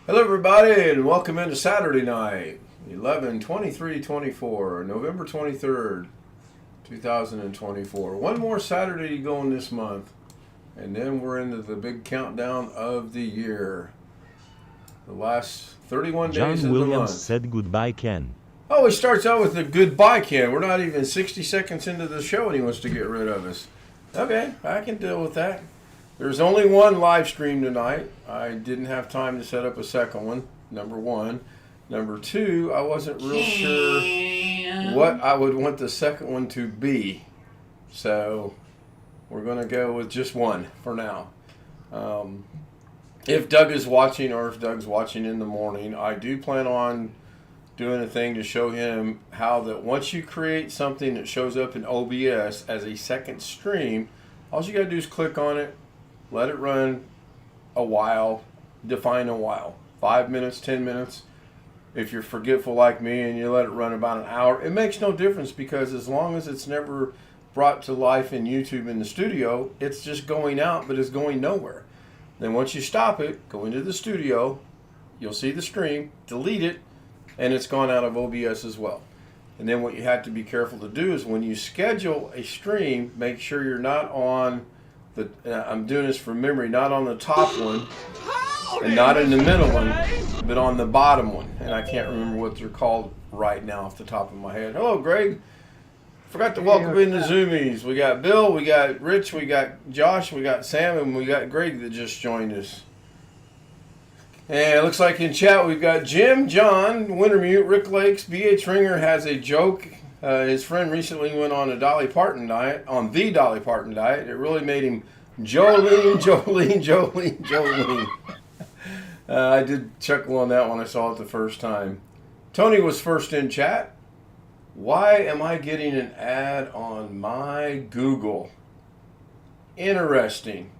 Hello, everybody, and welcome into Saturday night, 11/23/24, November 23rd, 2024. One more Saturday going this month, and then we're into the big countdown of the year. The last 31 days John of the Williams month. said goodbye, Ken. Oh, he starts out with a goodbye, Ken. We're not even 60 seconds into the show, and he wants to get rid of us. Okay, I can deal with that. There's only one live stream tonight. I didn't have time to set up a second one, number one. Number two, I wasn't real sure what I would want the second one to be. So we're going to go with just one for now. If Doug is watching, or if Doug's watching in the morning, I do plan on doing a thing to show him how that once you create something that shows up in OBS as a second stream, all you got to do is click on it, let it run a while, define a while, 5 minutes, 10 minutes. If you're forgetful like me and you let it run about an hour, it makes no difference, because as long as it's never brought to life in YouTube in the studio, it's just going out, but it's going nowhere. Then once you stop it, go into the studio, you'll see the stream, delete it, and it's gone out of OBS as well. And then what you have to be careful to do is when you schedule a stream, make sure you're not on the, I'm doing this from memory, not on the top one and not in the middle one, but on the bottom one. And I can't remember what they're called right now off the top of my head. Hello, Greg. Forgot to welcome in the Zoomies. We got Bill, we got Rich, we got Josh, we got Sam, and we got Greg that just joined us. And it looks like in chat we've got Jim, John, Wintermute, Rick Lakes, B.H. Ringer has a joke. His friend recently went on a Dolly Parton diet, on the Dolly Parton diet. It really made him Jolene, Jolene, Jolene, Jolene. I did chuckle on that when I saw it the first time. Tony was first in chat. Why am I getting an ad on my Google? Interesting.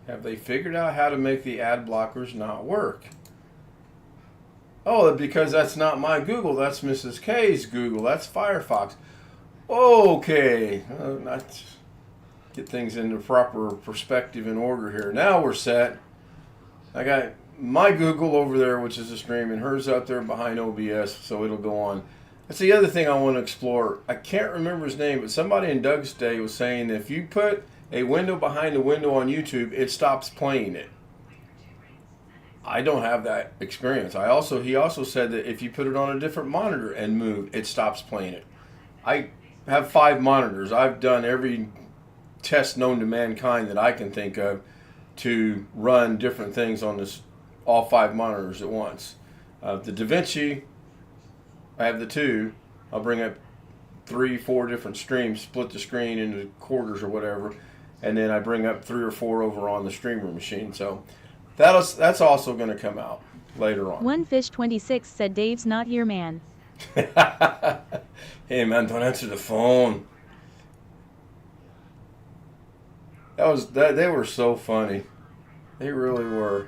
Have they figured out how to make the ad blockers not work? Oh, because that's not my Google. That's Mrs. K's Google. That's Firefox. Okay. Let's get things into proper perspective and order here. Now we're set. I got my Google over there, which is a stream, and hers out there behind OBS, so it'll go on. That's the other thing I want to explore. I can't remember his name, but somebody in Doug's day was saying that if you put a window behind a window on YouTube, it stops playing it. I don't have that experience. He also said that if you put it on a different monitor and move, it stops playing it. I have 5 monitors. I've done every test known to mankind that I can think of to run different things on this, all 5 monitors at once. The DaVinci, I have the 2. I'll bring up 3, 4 different streams, split the screen into quarters or whatever, and then I bring up 3 or 4 over on the streamer machine. So that's also going to come out later on. OneFish26 said Dave's not here, man. Hey man, don't answer the phone. They were so funny. They really were.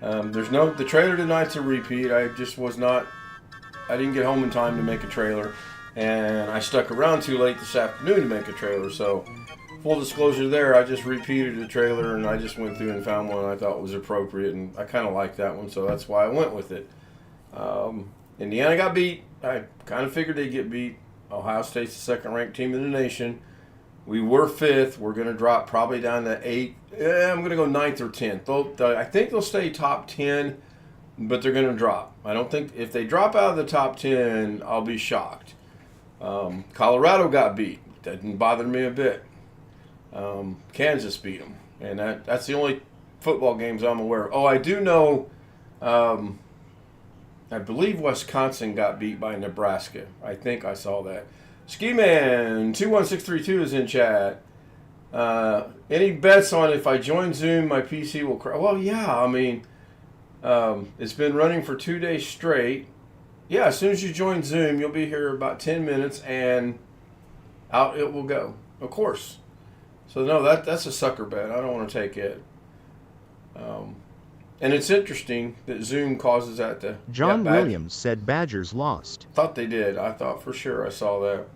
The trailer tonight's a repeat. I didn't get home in time to make a trailer, and I stuck around too late this afternoon to make a trailer. So full disclosure there, I just repeated the trailer, and I just went through and found one I thought was appropriate, and I kind of liked that one, so that's why I went with it. Indiana got beat. I kind of figured they'd get beat. Ohio State's the second-ranked team in the nation. We were 5th. We're going to drop probably down to 8th. I'm going to go 9th or 10th. I think they'll stay top 10, but they're going to drop. I don't think if they drop out of the top 10, I'll be shocked. Colorado got beat. That didn't bother me a bit. Kansas beat them, and that's the only football games I'm aware of. Oh, I do know, I believe Wisconsin got beat by Nebraska. I think I saw that. Ski Man 21632 is in chat. Any bets on if I join Zoom, my PC will crash? Well, yeah, I mean, it's been running for 2 days straight. Yeah, as soon as you join Zoom, you'll be here about 10 minutes, and out it will go, of course. So no, that's a sucker bet. I don't want to take it. And it's interesting that Zoom causes that to... John Williams said Badgers lost. Thought they did. I thought for sure I saw that.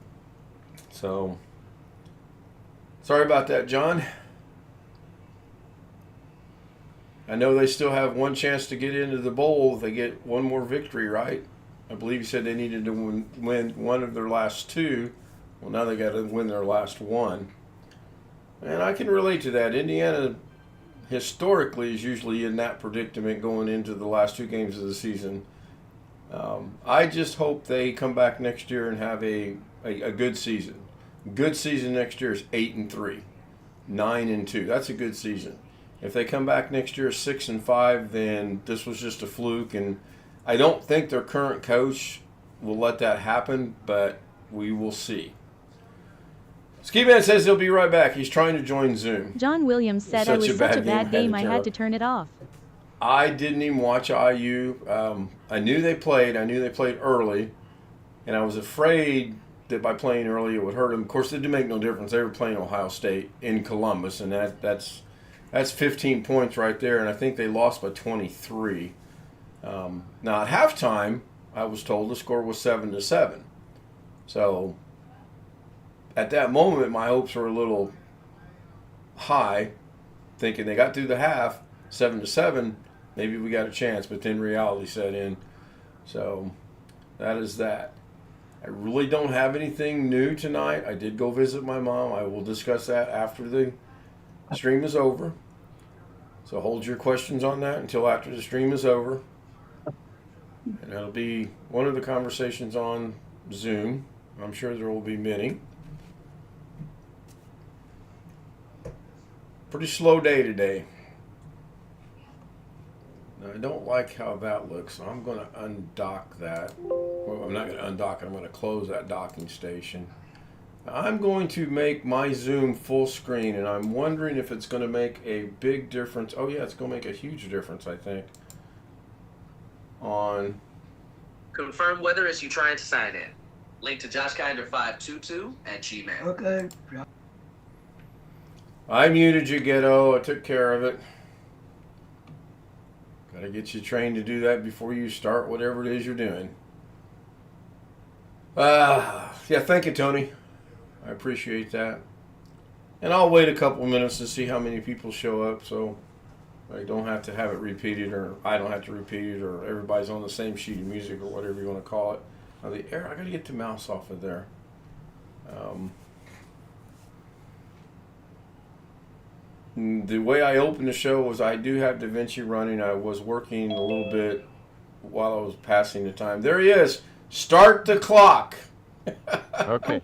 So, sorry about that, John. I know they still have one chance to get into the bowl if they get one more victory, right? I believe you said they needed to win one of their last two. Well, now they got to win their last one. And I can relate to that. Indiana historically is usually in that predicament going into the last two games of the season. I just hope they come back next year and have a good season. Good season next year is 8-3, 9-2. That's a good season. If they come back next year 6-5, then this was just a fluke. And I don't think their current coach will let that happen, but we will see. Ski Man says he'll be right back. He's trying to join Zoom. John Williams said I was such a bad game I had to turn it off. I didn't even watch IU. I knew they played. I knew they played early. And I was afraid that by playing early it would hurt them. Of course, it didn't make no difference. They were playing Ohio State in Columbus, and that's 15 points right there. And I think they lost by 23. Now, at halftime, I was told the score was 7-7. So at that moment, my hopes were a little high, thinking they got through the half, 7-7, maybe we got a chance, but then reality set in. So that is that. I really don't have anything new tonight. I did go visit my mom. I will discuss that after the stream is over. So hold your questions on that until after the stream is over. And that'll be one of the conversations on Zoom. I'm sure there will be many. Pretty slow day today. Now, I don't like how that looks, so I'm going to undock that. Well, I'm not going to undock it. I'm going to close that docking station. I'm going to make my Zoom full screen, and I'm wondering if it's going to make a big difference. Oh, yeah, it's going to make a huge difference, I think. On confirm whether it's you trying to sign in. Link to JoshKinder522 at Gmail. Okay. I muted you, Ghetto. I took care of it. Got to get you trained to do that before you start whatever it is you're doing. Yeah, thank you, Tony. I appreciate that. And I'll wait a couple minutes to see how many people show up, so I don't have to have it repeated, or I don't have to repeat it, or everybody's on the same sheet of music, or whatever you want to call it. Now the air, I got to get the mouse off of there. The way I opened the show was I do have DaVinci running. I was working a little bit while I was passing the time. There he is. Start the clock. Okay.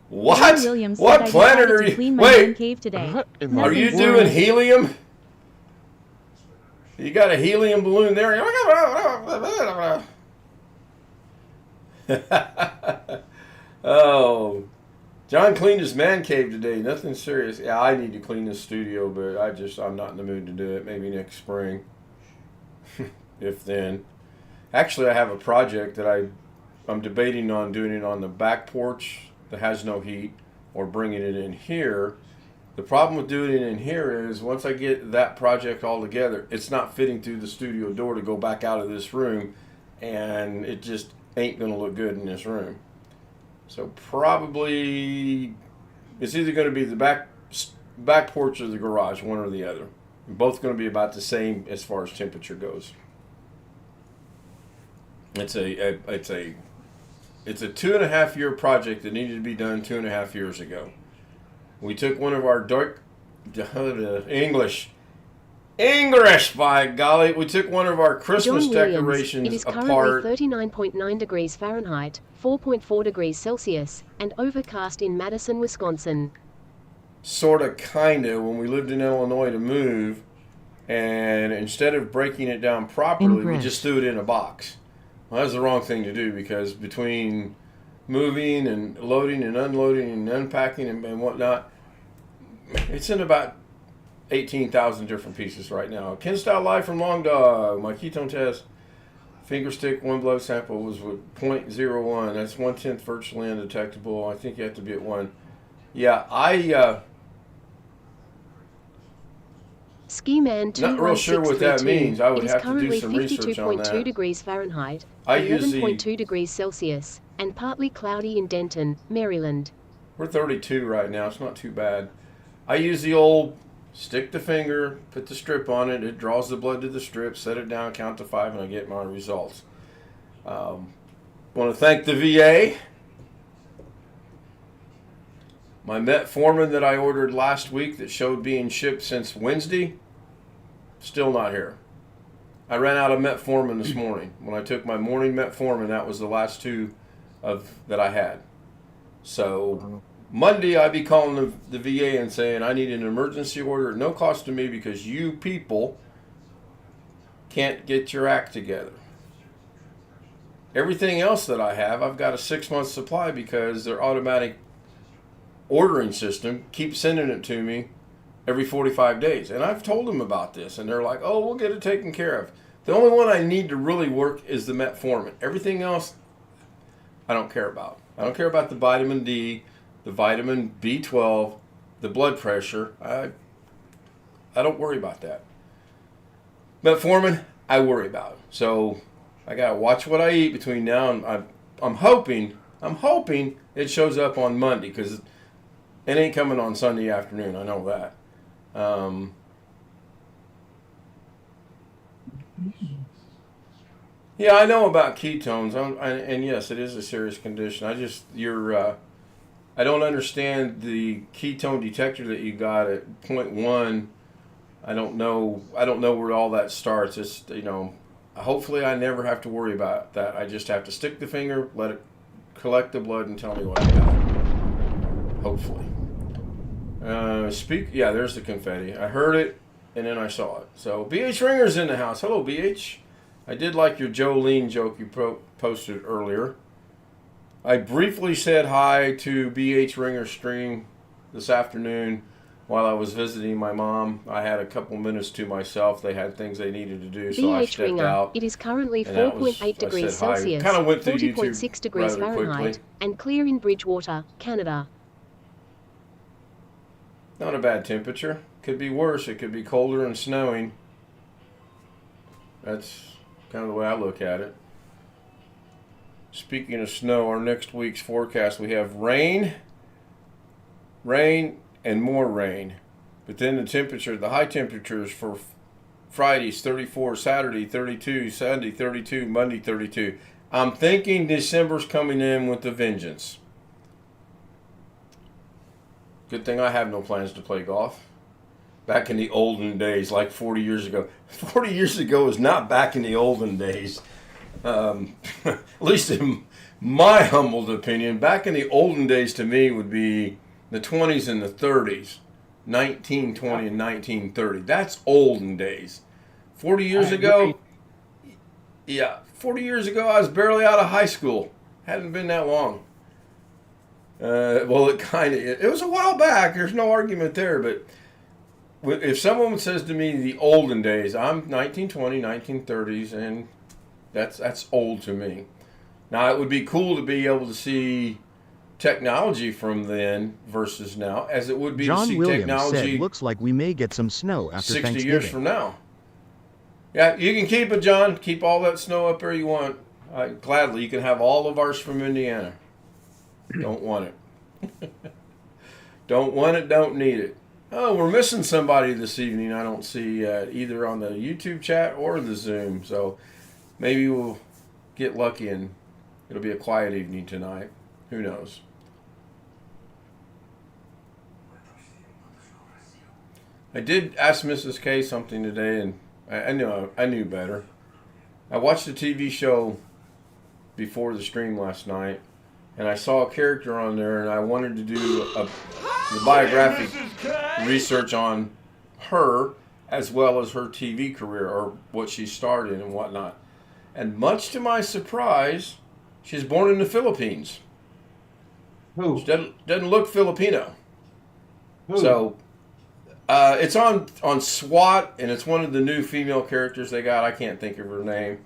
What? John Williams What said planet I are decided to you? clean my man Wait, cave today. are Nothing you serious. doing helium? You got a helium balloon there. Oh, John cleaned his man cave today. Nothing serious. Yeah, I need to clean this studio, but I'm not in the mood to do it. Maybe next spring, if then. Actually, I have a project that I'm debating on doing it on the back porch that has no heat, or bringing it in here. The problem with doing it in here is once I get that project all together, it's not fitting through the studio door to go back out of this room, and it just ain't going to look good in this room. So probably it's either going to be the back porch or the garage, one or the other. Both going to be about the same as far as temperature goes. It's a 2.5 year project that needed to be done 2.5 years ago. We took one of our English, by golly, we took one of our Christmas decorations it is apart. currently 39.9 degrees Fahrenheit, 4.4 degrees Celsius, and overcast in Madison, Wisconsin. Sort of, kind of, when we lived in Illinois to move, and instead of breaking it down properly, we just threw it in a box. Well, that's the wrong thing to do, because between moving and loading and unloading and unpacking and whatnot, it's in about 18,000 different pieces right now. Ken Style live from Long Dog. My ketone test, finger stick, one blood sample was with 0.01. That's 1/10 virtually undetectable. I think you have to be at 1. Yeah, Ski Man 21632. Not real sure what that means. I would it is have to do currently some research on 52.2 that. degrees Fahrenheit, I use the 11.2 degrees Celsius, and partly cloudy in Denton, Maryland. We're 32 right now. It's not too bad. I use the old stick the finger, put the strip on it. It draws the blood to the strip. Set it down, count to 5, and I get my results. Want to thank the VA. My metformin that I ordered last week that showed being shipped since Wednesday, still not here. I ran out of metformin this morning. When I took my morning metformin, that was the last 2 that I had. So Monday, I'd be calling the VA and saying, I need an emergency order at no cost to me because you people can't get your act together. Everything else that I have, I've got a 6-month supply because their automatic ordering system keeps sending it to me every 45 days. And I've told them about this, and they're like, oh, we'll get it taken care of. The only one I need to really work is the metformin. Everything else, I don't care about. I don't care about the vitamin D, the vitamin B12, the blood pressure. I don't worry about that. Metformin, I worry about. So I got to watch what I eat between now and I'm hoping it shows up on Monday because it ain't coming on Sunday afternoon. I know that. Yeah, I know about ketones, and yes, it is a serious condition. I don't understand the ketone detector that you got at 0.1. I don't know where all that starts. It's, hopefully I never have to worry about that. I just have to stick the finger, let it collect the blood, and tell me what I got. Hopefully. Yeah, there's the confetti. I heard it, and then I saw it. So, BH Ringer's in the house. Hello, BH. I did like your Jolene joke you posted earlier. I briefly said hi to BH Ringer's stream this afternoon while I was visiting my mom. I had a couple minutes to myself. They had things they needed to do, so I stepped out. It is currently 4.8 degrees Celsius, 40.6 degrees Fahrenheit, and clear in Bridgewater, Canada. Not a bad temperature. Could be worse. It could be colder and snowing. That's kind of the way I look at it. Speaking of snow, our next week's forecast, we have rain, and more rain. But then the high temperatures for Friday's 34, Saturday 32, Sunday 32, Monday 32. I'm thinking December's coming in with a vengeance. Good thing I have no plans to play golf. Back in the olden days, like 40 years ago. 40 years ago is not back in the olden days. At least in my humbled opinion, back in the olden days to me would be the 20s and the 30s. 1920 and 1930. That's olden days. 40 years ago, yeah, 40 years ago I was barely out of high school. Hadn't been that long. Well, it was a while back. There's no argument there, but if someone says to me the olden days, I'm 1920, 1930s, and that's old to me. Now, it would be cool to be able to see technology from then versus now, as it would be John to see Williams technology said, looks like we may get some snow after 60 Thanksgiving. years from now. Yeah, you can keep it, John. Keep all that snow up there you want. Gladly, you can have all of ours from Indiana. Don't want it. Don't want it, don't need it. Oh, we're missing somebody this evening. I don't see either on the YouTube chat or the Zoom. So maybe we'll get lucky and it'll be a quiet evening tonight. Who knows? I did ask Mrs. K something today, and I knew better. I watched a TV show before the stream last night, and I saw a character on there, and I wanted to do the biographic research on her as well as her TV career or what she starred in and whatnot. And much to my surprise, she's born in the Philippines. Who? She doesn't look Filipino. Who? So it's on SWAT, and it's one of the new female characters they got. I can't think of her name.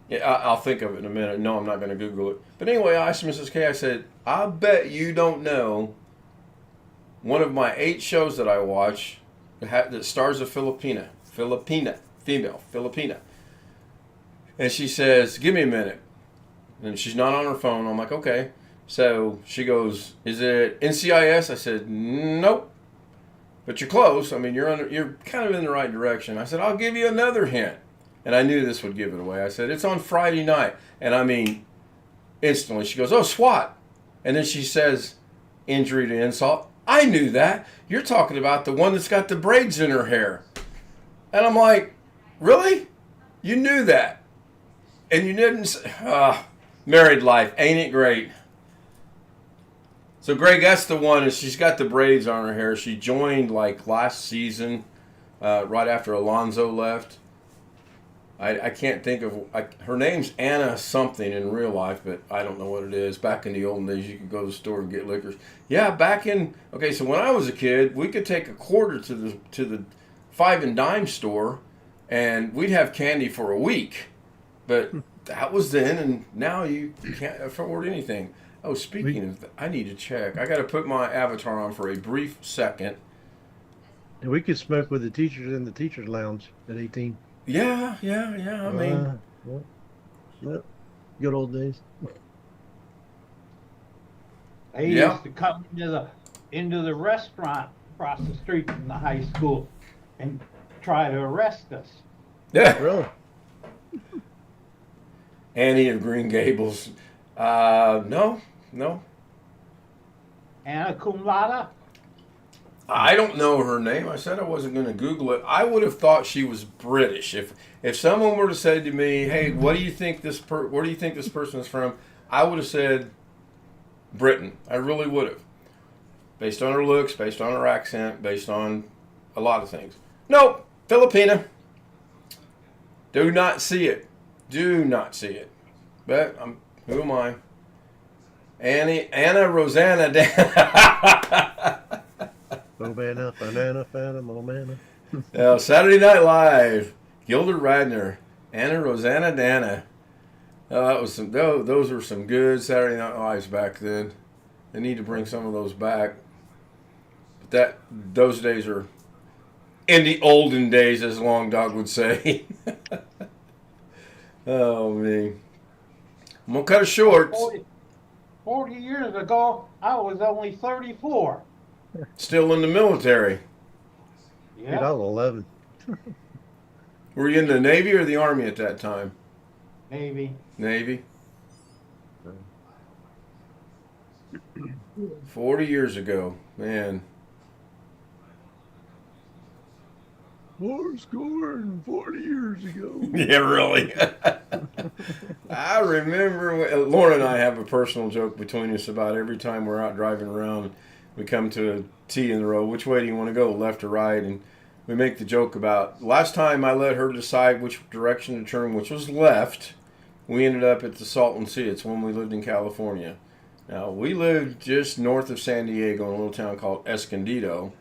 Yeah, I'll think of it in a minute. No, I'm not going to Google it. But anyway, I asked Mrs. K, I said, I bet you don't know one of my 8 shows that I watch that stars a Filipina, female, Filipina. And she says, give me a minute. And she's not on her phone. I'm like, okay. So she goes, "Is it NCIS?" I said, "Nope, but you're close. I mean, you're kind of in the right direction." I said, "I'll give you another hint," and I knew this would give it away. I said, "It's on Friday night," and I mean, instantly she goes, "Oh, SWAT," and then she says, "Injury to insult." I knew that. You're talking about the one that's got the braids in her hair, and I'm like, "Really? You knew that?" And you didn't. Married life, ain't it great? So Greg, that's the one, and she's got the braids on her hair. She joined like last season, right after Alonzo left. I can't think of her name's Anna something in real life, but I don't know what it is. Back in the olden days, you could go to the store and get liquors. Yeah, so when I was a kid, we could take a quarter to the 5 and dime store, and we'd have candy for a week. But that was then, and now you can't afford anything. Oh, speaking of, I need to check. I got to put my avatar on for a brief second. And we could smoke with the teachers in the teachers' lounge at 18. Yeah. I mean, Yep. Good old days. They used to come into the restaurant across the street from the high school and try to arrest us. yeah. Really? Annie of Green Gables. No. Anna cum laude. I don't know her name. I said I wasn't going to Google it. I would have thought she was British. If someone were to say to me, "Hey, where do you think this person is from?" I would have said Britain. I really would have, based on her looks, based on her accent, based on a lot of things. Nope, Filipina. Do not see it. But who am I? Anna Rosanna. Banana, banana, banana. Saturday Night Live. Gilda Radner, Anna Rosanna Dana. Oh, that was those were some good Saturday Night Lives back then. They need to bring some of those back. But those days are in the olden days, as Long Dog would say. Oh man. I'm gonna cut it short. 40 years ago, I was only 34. Still in the military. Dude, I was 11. Were you in the Navy or the Army at that time? Maybe. Navy. 40 years ago, man. War scored 40 years ago. Yeah, really. I remember Lauren and I have a personal joke between us about every time we're out driving around, we come to a T in the road. Which way do you want to go, left or right? And we make the joke about last time I let her decide which direction to turn, which was left. We ended up at the Salton Sea. It's when we lived in California. Now, we lived just north of San Diego in a little town called Escondido.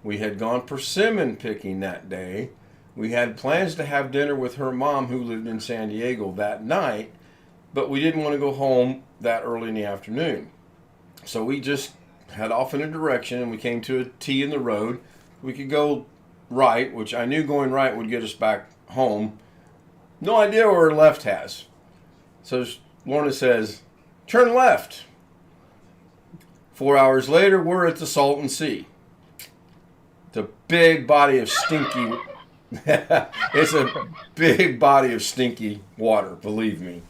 We had gone persimmon picking that day. We had plans to have dinner with her mom who lived in San Diego that night, but we didn't want to go home that early in the afternoon. So we just head off in a direction, and we came to a T in the road. We could go right, which I knew going right would get us back home. No idea where left has. So Lorna says, "Turn left." 4 hours later, we're at the Salton Sea. It's a big body of stinky. It's a big body of stinky water, believe me.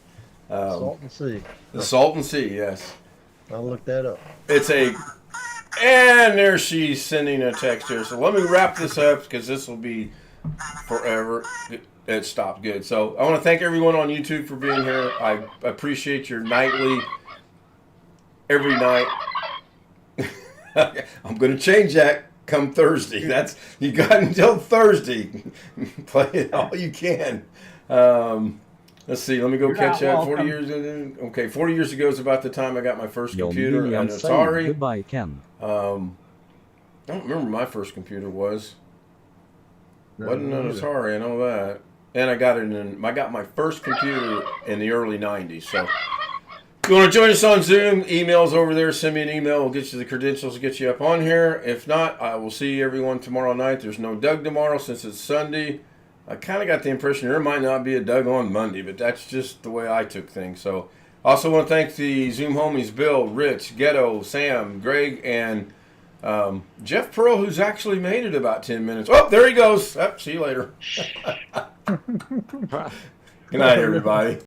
Salton Sea. The Salton Sea, yes. I'll look that up. And there she's sending a text here. So let me wrap this up because this will be forever. It stopped good. So I want to thank everyone on YouTube for being here. I appreciate your every night. I'm going to change that come Thursday. You got until Thursday. Play it all you can. Let's see. Let me go You're catch not up. 40 years. Okay, 40 years ago is about the time I got my first computer, an Atari. Goodbye, Ken. I don't remember my first computer was. Wasn't an Atari. I know that. And I got my first computer in the early 90s. So if you want to join us on Zoom, email's over there. Send me an email. We'll get you the credentials, get you up on here. If not, I will see everyone tomorrow night. There's no Doug tomorrow since it's Sunday. I kind of got the impression there might not be a Doug on Monday, but that's just the way I took things. So Also want to thank the Zoom homies, Bill, Rich, Ghetto, Sam, Greg, and Jeff Pearl, who's actually made it about 10 minutes. Oh, there he goes. Oh, see you later. Good night, everybody.